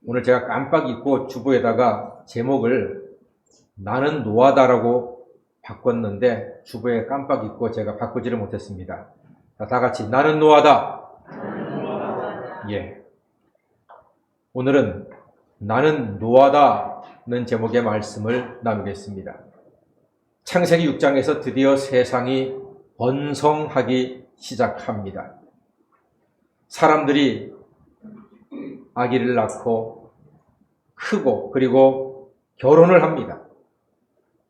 오늘 제가 깜빡 잊고 주보에다가 제목을 나는 노하다라고 바꿨는데 주보에 깜빡 잊고 제가 바꾸지를 못했습니다. 자, 다 같이 나는 노하다. 예. 오늘은 나는 노하다는 제목의 말씀을 나누겠습니다. 창세기 6장에서 드디어 세상이 번성하기 시작합니다. 사람들이 아기를 낳고 크고 그리고 결혼을 합니다.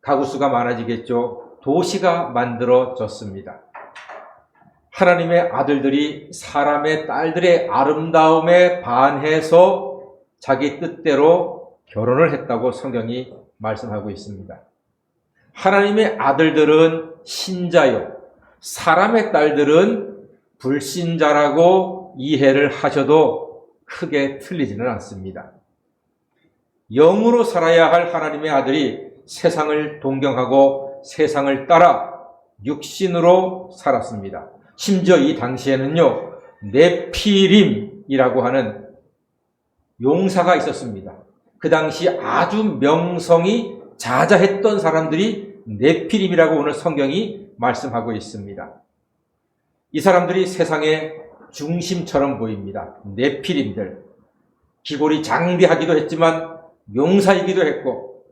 가구 수가 많아지겠죠. 도시가 만들어졌습니다. 하나님의 아들들이 사람의 딸들의 아름다움에 반해서 자기 뜻대로 결혼을 했다고 성경이 말씀하고 있습니다. 하나님의 아들들은 신자요, 사람의 딸들은 불신자라고 이해를 하셔도 크게 틀리지는 않습니다. 영으로 살아야 할 하나님의 아들이 세상을 동경하고 세상을 따라 육신으로 살았습니다. 심지어 이 당시에는요, 네피림이라고 하는 용사가 있었습니다. 그 당시 아주 명성이 자자했던 사람들이 네피림이라고 오늘 성경이 말씀하고 있습니다. 이 사람들이 세상의 중심처럼 보입니다. 네피림들. 기골이 장대하기도 했지만 용사이기도 했고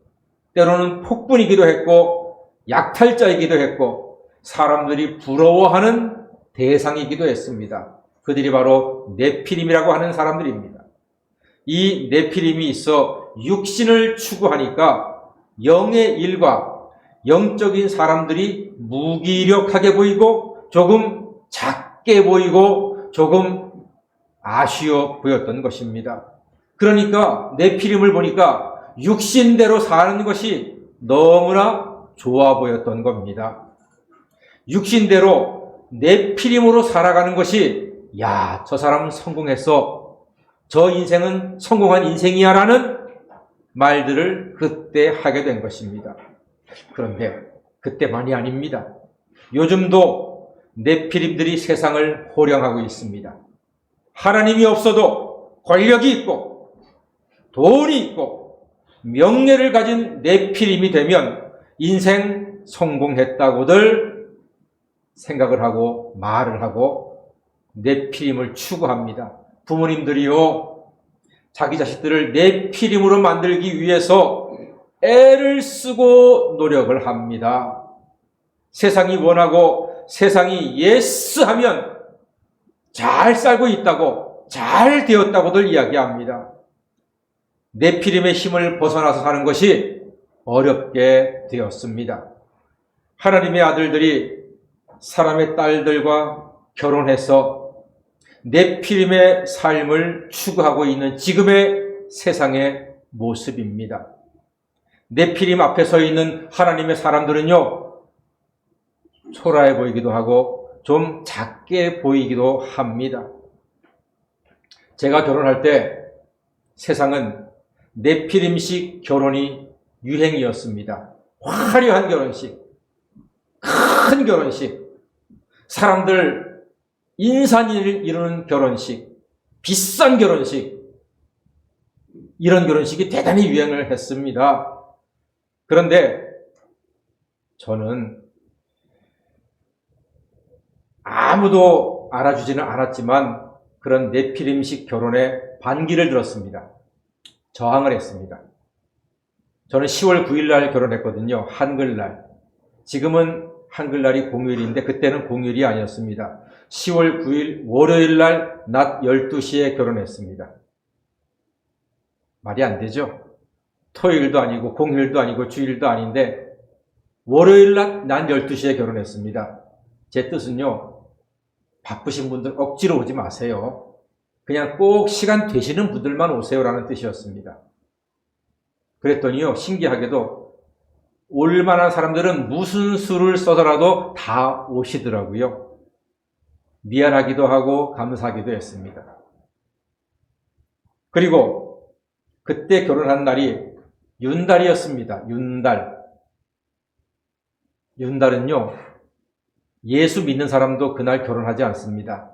때로는 폭군이기도 했고 약탈자이기도 했고 사람들이 부러워하는 대상이기도 했습니다. 그들이 바로 네피림이라고 하는 사람들입니다. 이 네피림이 있어 육신을 추구하니까 영의 일과 영적인 사람들이 무기력하게 보이고 조금 작게 보이고 조금 아쉬워 보였던 것입니다. 그러니까 네피림을 보니까 육신대로 사는 것이 너무나 좋아 보였던 겁니다. 육신대로 네피림으로 살아가는 것이 야, 저 사람은 성공했어. 저 인생은 성공한 인생이야 라는 말들을 그때 하게 된 것입니다. 그런데 그때만이 아닙니다. 요즘도 네피림들이 세상을 호령하고 있습니다. 하나님이 없어도 권력이 있고 돈이 있고 명예를 가진 네피림이 되면 인생 성공했다고들 생각을 하고 말을 하고 네피림을 추구합니다. 부모님들이요, 자기 자식들을 네피림으로 만들기 위해서 애를 쓰고 노력을 합니다. 세상이 원하고 세상이 예스하면 잘 살고 있다고, 잘 되었다고들 이야기합니다. 네피림의 힘을 벗어나서 사는 것이 어렵게 되었습니다. 하나님의 아들들이 사람의 딸들과 결혼해서 네피림의 삶을 추구하고 있는 지금의 세상의 모습입니다. 네피림 앞에 서 있는 하나님의 사람들은요, 초라해 보이기도 하고 좀 작게 보이기도 합니다. 제가 결혼할 때 세상은 네피림식 결혼이 유행이었습니다. 화려한 결혼식, 큰 결혼식, 사람들 인산을 이루는 결혼식, 비싼 결혼식, 이런 결혼식이 대단히 유행을 했습니다. 그런데 저는 아무도 알아주지는 않았지만 그런 네피림식 결혼에 반기를 들었습니다. 저항을 했습니다. 저는 10월 9일 날 결혼했거든요. 한글날. 지금은 한글날이 공휴일인데 그때는 공휴일이 아니었습니다. 10월 9일 월요일 날 낮 12시에 결혼했습니다. 말이 안 되죠? 토요일도 아니고 공휴일도 아니고 주일도 아닌데 월요일 낮 12시에 결혼했습니다. 제 뜻은요, 바쁘신 분들 억지로 오지 마세요. 그냥 꼭 시간 되시는 분들만 오세요라는 뜻이었습니다. 그랬더니요, 신기하게도 올 만한 사람들은 무슨 수를 써서라도 다 오시더라고요. 미안하기도 하고 감사하기도 했습니다. 그리고 그때 결혼한 날이 윤달이었습니다. 윤달. 윤달은요, 예수 믿는 사람도 그날 결혼하지 않습니다.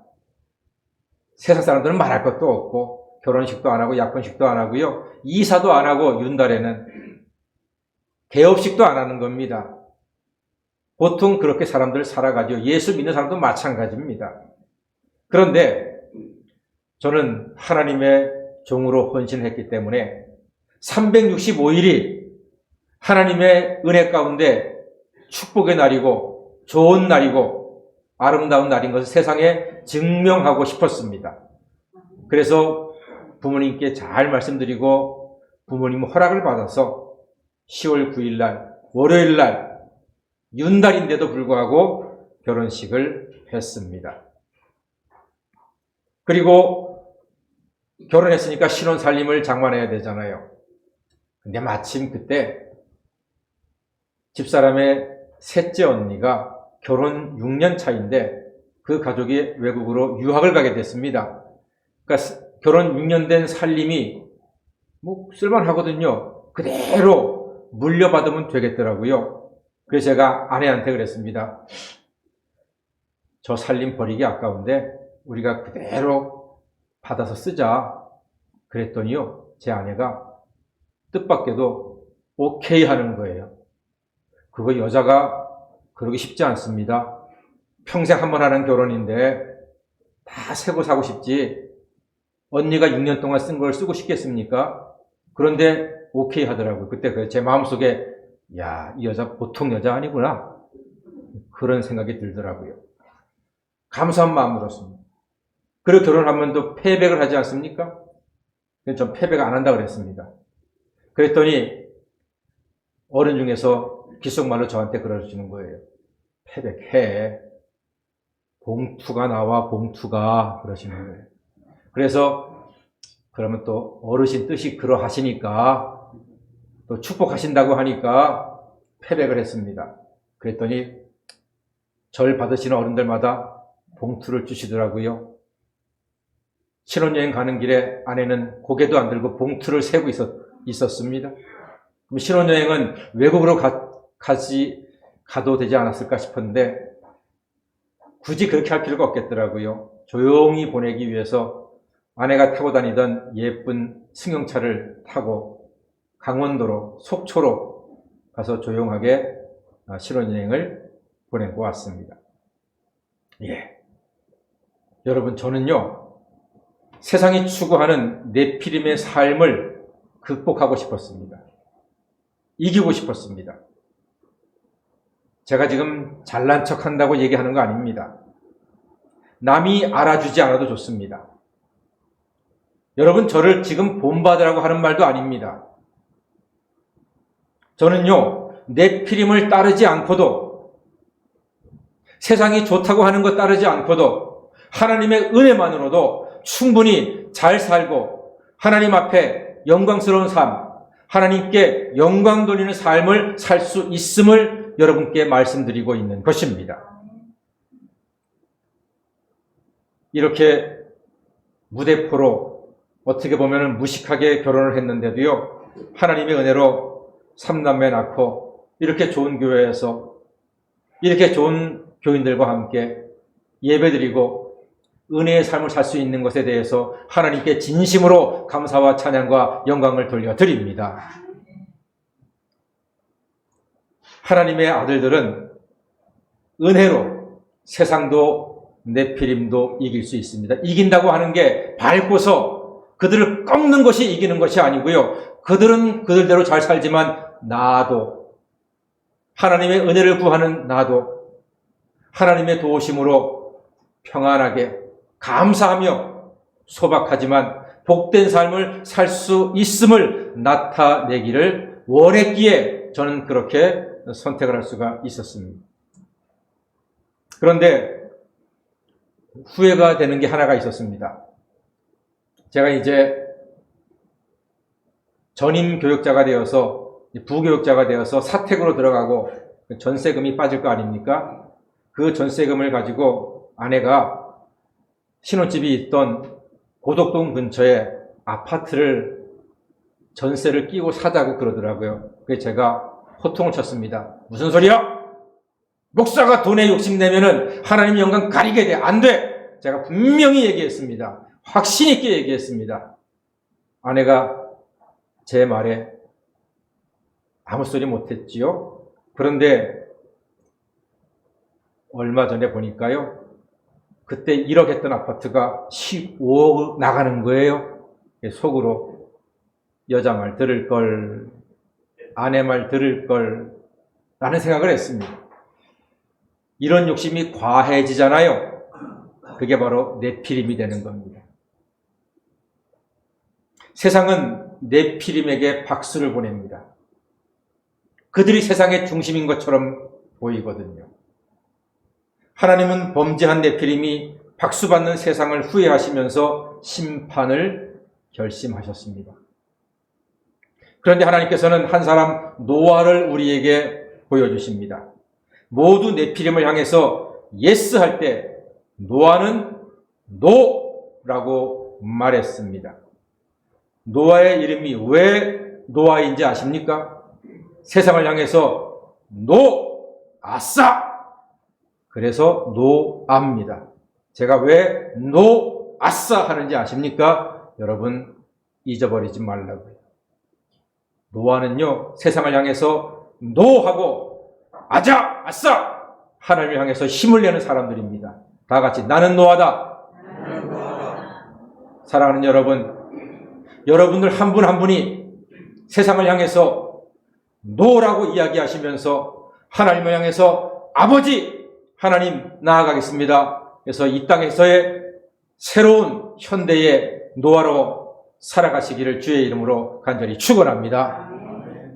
세상 사람들은 말할 것도 없고 결혼식도 안 하고 약혼식도 안 하고요. 이사도 안 하고 윤달에는 개업식도 안 하는 겁니다. 보통 그렇게 사람들 살아가죠. 예수 믿는 사람도 마찬가지입니다. 그런데 저는 하나님의 종으로 헌신했기 때문에 365일이 하나님의 은혜 가운데 축복의 날이고 좋은 날이고 아름다운 날인 것을 세상에 증명하고 싶었습니다. 그래서 부모님께 잘 말씀드리고 부모님 허락을 받아서 10월 9일 날 월요일 날 윤달인데도 불구하고 결혼식을 했습니다. 그리고 결혼했으니까 신혼 살림을 장만해야 되잖아요. 근데 마침 그때 집사람의 셋째 언니가 결혼 6년 차인데 그 가족이 외국으로 유학을 가게 됐습니다. 그러니까 결혼 6년 된 살림이 뭐 쓸만하거든요. 그대로 물려받으면 되겠더라고요. 그래서 제가 아내한테 그랬습니다. 저 살림 버리기 아까운데 우리가 그대로 받아서 쓰자. 그랬더니요, 제 아내가 뜻밖에도 오케이 하는 거예요. 그거 여자가 그러기 쉽지 않습니다. 평생 한 번 하는 결혼인데 다 새거 사고 싶지. 언니가 6년 동안 쓴 걸 쓰고 싶겠습니까? 그런데 오케이 하더라고요. 그때 제 마음속에 야, 이 여자 보통 여자 아니구나. 그런 생각이 들더라고요. 감사한 마음으로습니다. 그리고 결혼하면 또 패백을 하지 않습니까? 전 패백 안 한다고 그랬습니다. 그랬더니 어른 중에서 귓속말로 저한테 그러시는 거예요. 패백해. 봉투가 나와, 봉투가. 그러시는 거예요. 그래서 그러면 또 어르신 뜻이 그러하시니까 또 축복하신다고 하니까 패백을 했습니다. 그랬더니 절 받으시는 어른들마다 봉투를 주시더라고요. 신혼여행 가는 길에 아내는 고개도 안 들고 봉투를 세고 있었습니다. 그럼 신혼여행은 외국으로 가도 되지 않았을까 싶었는데 굳이 그렇게 할 필요가 없겠더라고요. 조용히 보내기 위해서 아내가 타고 다니던 예쁜 승용차를 타고 강원도로 속초로 가서 조용하게 신혼여행을 보내고 왔습니다. 예, 여러분, 저는요 세상이 추구하는 네피림의 삶을 극복하고 싶었습니다. 이기고 싶었습니다. 제가 지금 잘난 척한다고 얘기하는 거 아닙니다. 남이 알아주지 않아도 좋습니다. 여러분, 저를 지금 본받으라고 하는 말도 아닙니다. 저는요 네피림을 따르지 않고도 세상이 좋다고 하는 것 따르지 않고도 하나님의 은혜만으로도 충분히 잘 살고 하나님 앞에 영광스러운 삶, 하나님께 영광 돌리는 삶을 살 수 있음을 여러분께 말씀드리고 있는 것입니다. 이렇게 무대포로 어떻게 보면 무식하게 결혼을 했는데도요, 하나님의 은혜로 3남매 낳고 이렇게 좋은 교회에서 이렇게 좋은 교인들과 함께 예배드리고 은혜의 삶을 살 수 있는 것에 대해서 하나님께 진심으로 감사와 찬양과 영광을 돌려드립니다. 하나님의 아들들은 은혜로 세상도 네피림도 이길 수 있습니다. 이긴다고 하는 게 밟고서 그들을 꺾는 것이 이기는 것이 아니고요. 그들은 그들대로 잘 살지만 나도, 하나님의 은혜를 구하는 나도 하나님의 도우심으로 평안하게 감사하며 소박하지만 복된 삶을 살 수 있음을 나타내기를 원했기에 저는 그렇게 선택을 할 수가 있었습니다. 그런데 후회가 되는 게 하나가 있었습니다. 제가 이제 전임 교역자가 되어서 부교역자가 되어서 사택으로 들어가고 전세금이 빠질 거 아닙니까? 그 전세금을 가지고 아내가 신혼집이 있던 고덕동 근처에 아파트를 전세를 끼고 사자고 그러더라고요. 그래서 제가 호통을 쳤습니다. 무슨 소리야? 목사가 돈에 욕심내면은 하나님 영광 가리게 돼. 안 돼! 제가 분명히 얘기했습니다. 확신 있게 얘기했습니다. 아내가 제 말에 아무 소리 못했지요. 그런데 얼마 전에 보니까요, 그때 1억 했던 아파트가 15억 나가는 거예요. 속으로 여자 말 들을 걸, 아내 말 들을 걸 라는 생각을 했습니다. 이런 욕심이 과해지잖아요. 그게 바로 네피림이 되는 겁니다. 세상은 네피림에게 박수를 보냅니다. 그들이 세상의 중심인 것처럼 보이거든요. 하나님은 범죄한 네피림이 박수받는 세상을 후회하시면서 심판을 결심하셨습니다. 그런데 하나님께서는 한 사람 노아를 우리에게 보여주십니다. 모두 네피림을 향해서 예스 할 때 노아는 노라고 말했습니다. 노아의 이름이 왜 노아인지 아십니까? 세상을 향해서 노, 아싸! 그래서 노아입니다. 제가 왜 노, 아싸 하는지 아십니까? 여러분 잊어버리지 말라고요. 노아는요, 세상을 향해서 노하고 아자, 아싸! 하나님을 향해서 힘을 내는 사람들입니다. 다 같이 나는 노아다. 사랑하는 여러분, 여러분들 한 분 한 분이 세상을 향해서 노라고 이야기하시면서 하나님을 향해서 아버지 하나님 나아가겠습니다. 그래서 이 땅에서의 새로운 현대의 노아로 살아가시기를 주의 이름으로 간절히 축원합니다.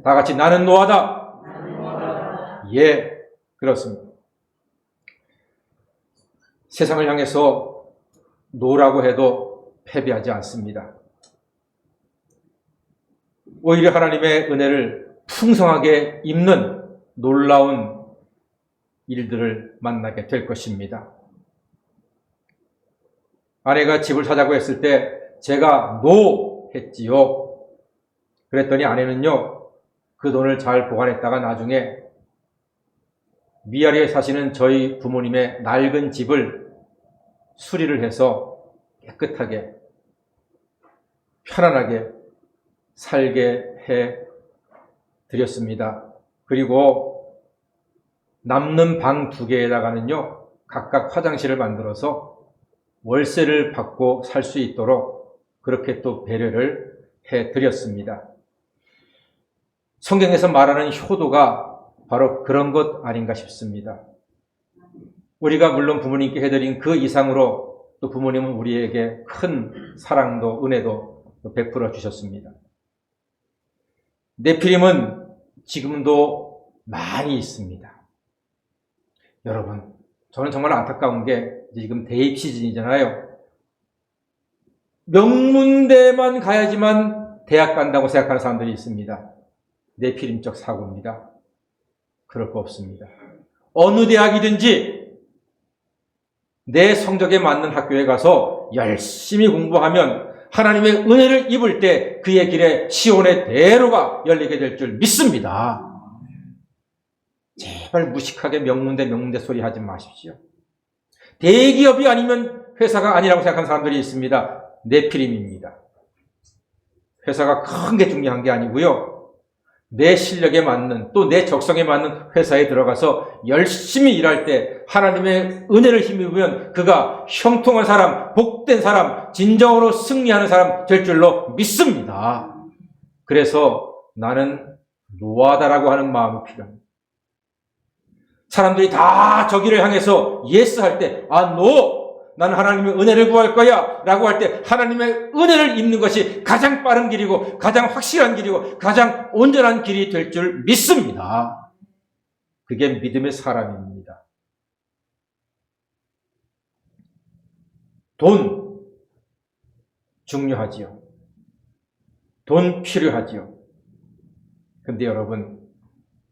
다 같이 나는 노아다. 예, 그렇습니다. 세상을 향해서 노라고 해도 패배하지 않습니다. 오히려 하나님의 은혜를 풍성하게 입는 놀라운 일들을 만나게 될 것입니다. 아내가 집을 사자고 했을 때 제가 노 했지요. 그랬더니 아내는요, 그 돈을 잘 보관했다가 나중에 위아래에 사시는 저희 부모님의 낡은 집을 수리를 해서 깨끗하게 편안하게 살게 해 드렸습니다. 그리고 남는 방 2개에다가는요, 각각 화장실을 만들어서 월세를 받고 살 수 있도록 그렇게 또 배려를 해 드렸습니다. 성경에서 말하는 효도가 바로 그런 것 아닌가 싶습니다. 우리가 물론 부모님께 해드린 그 이상으로 또 부모님은 우리에게 큰 사랑도 은혜도 베풀어 주셨습니다. 네피림은 지금도 많이 있습니다. 여러분, 저는 정말 안타까운 게 지금 대입 시즌이잖아요. 명문대만 가야지만 대학 간다고 생각하는 사람들이 있습니다. 네피림적 사고입니다. 그럴 거 없습니다. 어느 대학이든지 내 성적에 맞는 학교에 가서 열심히 공부하면 하나님의 은혜를 입을 때 그의 길에 시온의 대로가 열리게 될 줄 믿습니다. 제발 무식하게 명문대 소리 하지 마십시오. 대기업이 아니면 회사가 아니라고 생각하는 사람들이 있습니다. 네피림입니다. 회사가 큰 게 중요한 게 아니고요. 내 실력에 맞는 또 내 적성에 맞는 회사에 들어가서 열심히 일할 때 하나님의 은혜를 힘입으면 그가 형통한 사람, 복된 사람, 진정으로 승리하는 사람 될 줄로 믿습니다. 그래서 나는 노하다라고 하는 마음이 필요합니다. 사람들이 다 저기를 향해서 예스 할 때, 노! 나는 하나님의 은혜를 구할 거야 라고 할 때 하나님의 은혜를 입는 것이 가장 빠른 길이고 가장 확실한 길이고 가장 온전한 길이 될 줄 믿습니다. 그게 믿음의 사람입니다. 돈 중요하지요. 돈 필요하지요. 근데 여러분,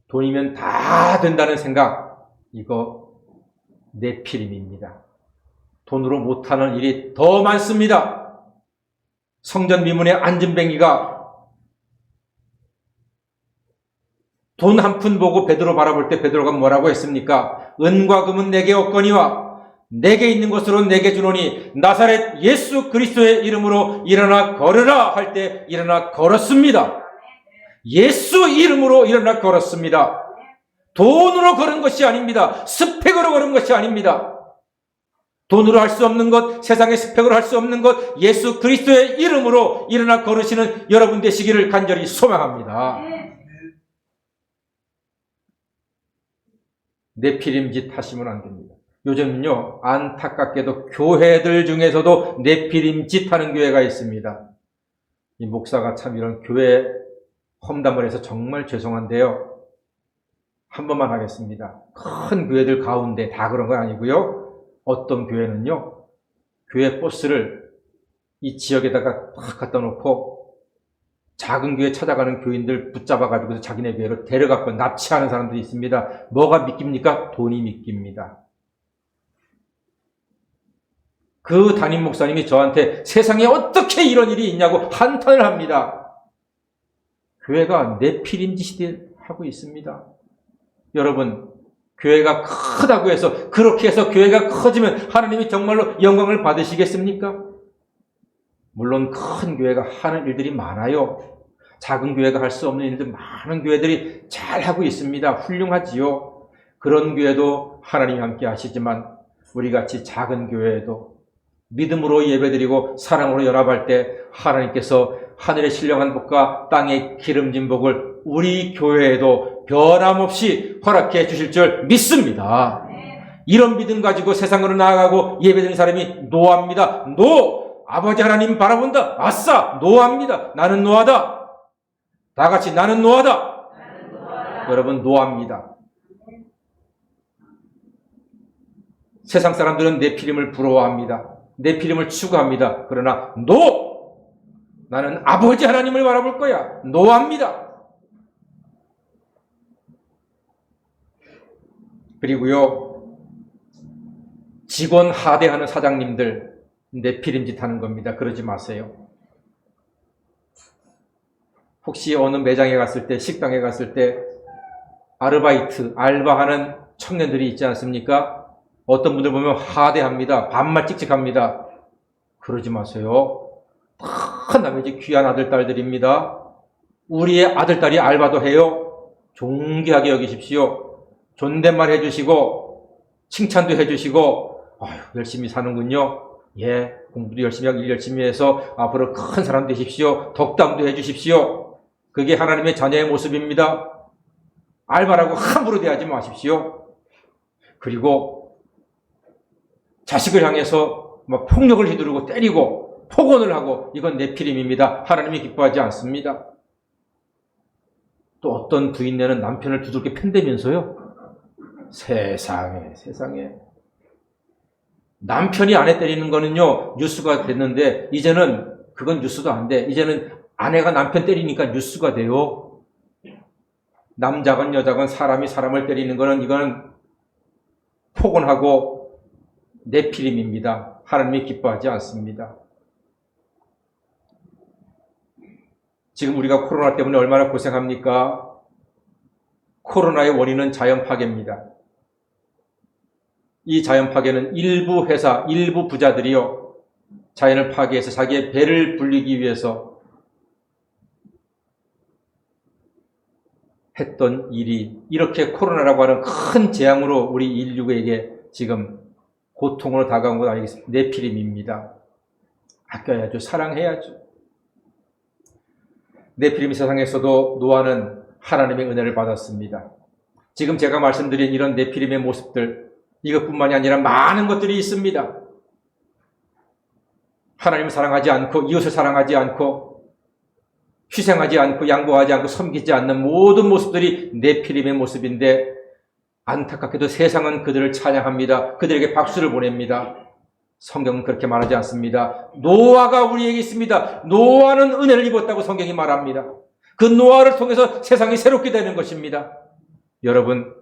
돈이면 다 된다는 생각, 이거 네피림입니다. 돈으로 못하는 일이 더 많습니다. 성전 미문의 안진뱅이가 돈 한 푼 보고 베드로 바라볼 때 베드로가 뭐라고 했습니까? 은과 금은 내게 없거니와 내게 있는 것으로 내게 주노니 나사렛 예수 그리스도의 이름으로 일어나 걸으라 할 때 일어나 걸었습니다. 예수 이름으로 일어나 걸었습니다. 돈으로 걸은 것이 아닙니다. 스펙으로 걸은 것이 아닙니다. 돈으로 할 수 없는 것, 세상의 스펙으로 할 수 없는 것, 예수 그리스도의 이름으로 일어나 걸으시는 여러분 되시기를 간절히 소망합니다. 네피림 짓 하시면 안 됩니다. 요즘은요, 안타깝게도 교회들 중에서도 네피림 짓 하는 교회가 있습니다. 이 목사가 참 이런 교회 험담을 해서 정말 죄송한데요. 한 번만 하겠습니다. 큰 교회들 가운데 다 그런 건 아니고요. 어떤 교회는요, 교회 버스를 이 지역에다가 탁 갖다 놓고 작은 교회 찾아가는 교인들 붙잡아가지고 자기네 교회로 데려가고 납치하는 사람들이 있습니다. 뭐가 믿깁니까? 돈이 믿깁니다. 그 담임 목사님이 저한테 세상에 어떻게 이런 일이 있냐고 한탄을 합니다. 교회가 네피림 짓이 하고 있습니다. 여러분, 교회가 크다고 해서 그렇게 해서 교회가 커지면 하나님이 정말로 영광을 받으시겠습니까? 물론 큰 교회가 하는 일들이 많아요. 작은 교회가 할 수 없는 일들 많은 교회들이 잘하고 있습니다. 훌륭하지요. 그런 교회도 하나님이 함께 하시지만 우리같이 작은 교회에도 믿음으로 예배드리고 사랑으로 연합할 때 하나님께서 하늘의 신령한 복과 땅의 기름진 복을 우리 교회에도 변함없이 허락해 주실 줄 믿습니다. 이런 믿음 가지고 세상으로 나아가고 예배드리는 사람이 노합니다. 아버지 하나님 바라본다. 아싸! 노합니다. 나는 노하다. 다 같이 나는 노하다. 여러분, 노합니다. 세상 사람들은 네피림을 부러워합니다. 네피림을 추구합니다. 그러나 나는 아버지 하나님을 바라볼 거야. 노합니다. 그리고요, 직원 하대하는 사장님들 네피림짓 하는 겁니다. 그러지 마세요. 혹시 어느 매장에 갔을 때, 식당에 갔을 때 아르바이트, 알바하는 청년들이 있지 않습니까? 어떤 분들 보면 하대합니다. 반말 찍찍합니다. 그러지 마세요. 다 남의 귀한 아들, 딸들입니다. 우리의 아들, 딸이 알바도 해요. 존귀하게 여기십시오. 존댓말 해주시고 칭찬도 해주시고 열심히 사는군요. 예, 공부도 열심히 하고 일 열심히 해서 앞으로 큰 사람 되십시오. 덕담도 해주십시오. 그게 하나님의 자녀의 모습입니다. 알바라고 함부로 대하지 마십시오. 그리고 자식을 향해서 막 폭력을 휘두르고 때리고 폭언을 하고 이건 네피림입니다. 하나님이 기뻐하지 않습니다. 또 어떤 부인네는 남편을 두들겨 팬대면서요. 세상에. 남편이 아내 때리는 거는요, 뉴스가 됐는데, 이제는 그건 뉴스도 안 돼. 이제는 아내가 남편 때리니까 뉴스가 돼요. 남자건 여자건 사람이 사람을 때리는 거는 이거는 폭언하고 네피림입니다. 하나님이 기뻐하지 않습니다. 지금 우리가 코로나 때문에 얼마나 고생합니까? 코로나의 원인은 자연 파괴입니다. 이 자연 파괴는 일부 회사, 일부 부자들이요, 자연을 파괴해서 자기의 배를 불리기 위해서 했던 일이 이렇게 코로나라고 하는 큰 재앙으로 우리 인류에게 지금 고통으로 다가온 것 아니겠습니까? 네피림입니다. 아껴야죠. 사랑해야죠. 네피림 세상에서도 노아는 하나님의 은혜를 받았습니다. 지금 제가 말씀드린 이런 네피림의 모습들, 이것뿐만이 아니라 많은 것들이 있습니다. 하나님을 사랑하지 않고 이웃을 사랑하지 않고 희생하지 않고 양보하지 않고 섬기지 않는 모든 모습들이 네피림의 모습인데 안타깝게도 세상은 그들을 찬양합니다. 그들에게 박수를 보냅니다. 성경은 그렇게 말하지 않습니다. 노아가 우리에게 있습니다. 노아는 은혜를 입었다고 성경이 말합니다. 그 노아를 통해서 세상이 새롭게 되는 것입니다. 여러분,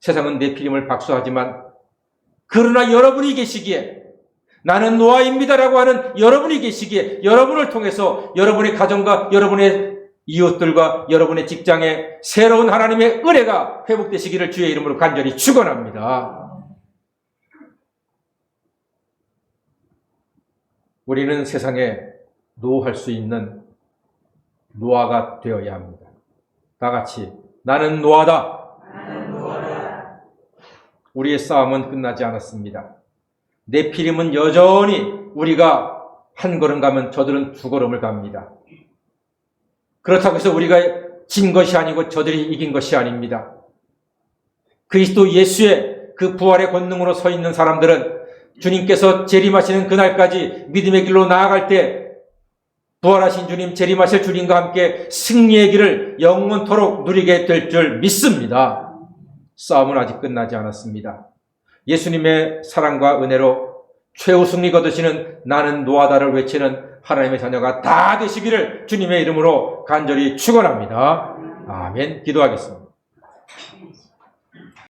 세상은 네피림을 박수하지만 그러나 여러분이 계시기에, 나는 노아입니다라고 하는 여러분이 계시기에 여러분을 통해서 여러분의 가정과 여러분의 이웃들과 여러분의 직장에 새로운 하나님의 은혜가 회복되시기를 주의 이름으로 간절히 축원합니다. 우리는 세상에 노할 수 있는 노아가 되어야 합니다. 다 같이 나는 노아다. 나는 노아다. 우리의 싸움은 끝나지 않았습니다. 네피림은 여전히 우리가 한 걸음 가면 저들은 두 걸음을 갑니다. 그렇다고 해서 우리가 진 것이 아니고 저들이 이긴 것이 아닙니다. 그리스도 예수의 그 부활의 권능으로 서 있는 사람들은 주님께서 재림하시는 그날까지 믿음의 길로 나아갈 때 부활하신 주님, 재림하실 주님과 함께 승리의 길을 영원토록 누리게 될 줄 믿습니다. 싸움은 아직 끝나지 않았습니다. 예수님의 사랑과 은혜로 최후 승리 거두시는 나는 노아다를 외치는 하나님의 자녀가 다 되시기를 주님의 이름으로 간절히 축원합니다. 아멘. 기도하겠습니다.